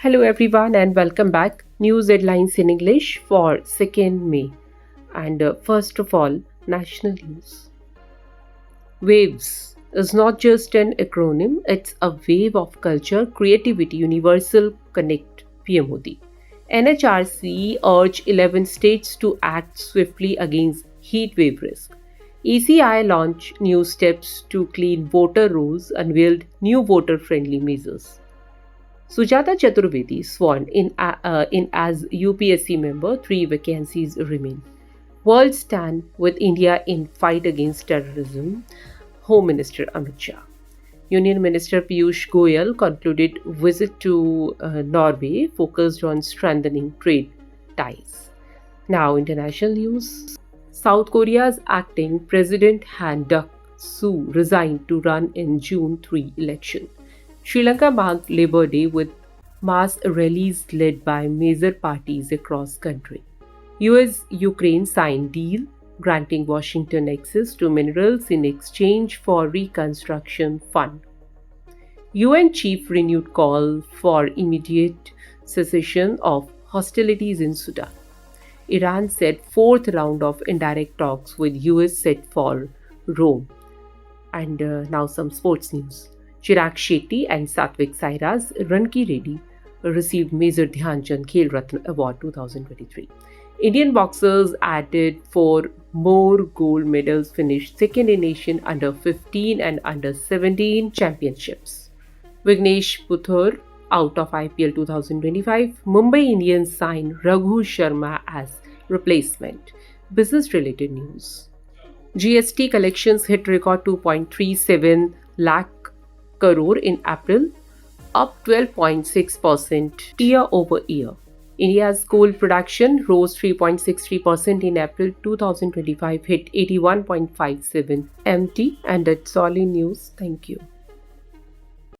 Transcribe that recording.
Hello everyone and welcome back. News headlines in English for 2nd May. And first of all, national news. WAVES is not just an acronym, it's a wave of culture, creativity, universal connect, PM Modi. NHRC urged 11 states to act swiftly against heat wave risk. ECI launched new steps to clean voter rolls, unveiled new voter friendly measures. Sujata Chaturvedi sworn in as UPSC member, three vacancies remain. World stand with India in fight against terrorism, Home Minister Amit Shah. Union Minister Piyush Goyal concluded visit to Norway focused on strengthening trade ties. Now, international news. South Korea's acting president Han Duck-soo resigned to run in June 3 election. Sri Lanka marked Labour Day with mass rallies led by major parties across country. US-Ukraine signed deal granting Washington access to minerals in exchange for reconstruction fund. UN chief renewed call for immediate cessation of hostilities in Sudan. Iran said fourth round of indirect talks with US set for Rome. And now some sports news. Chirag Shetty and Satvik Sairaj Ranki Reddy received Major Dhyan Chand Khel Ratna Award 2023. Indian boxers added four more gold medals, finished second in Asian under 15 and under 17 championships. Vignesh Puthur out of IPL 2025. Mumbai Indians sign Raghu Sharma as replacement. Business related news. GST collections hit record 2.37 lakh crore in April, up 12.6% year over year. India's coal production rose 3.63% in April 2025, hit 81.57 MT. And that's all in news. Thank you.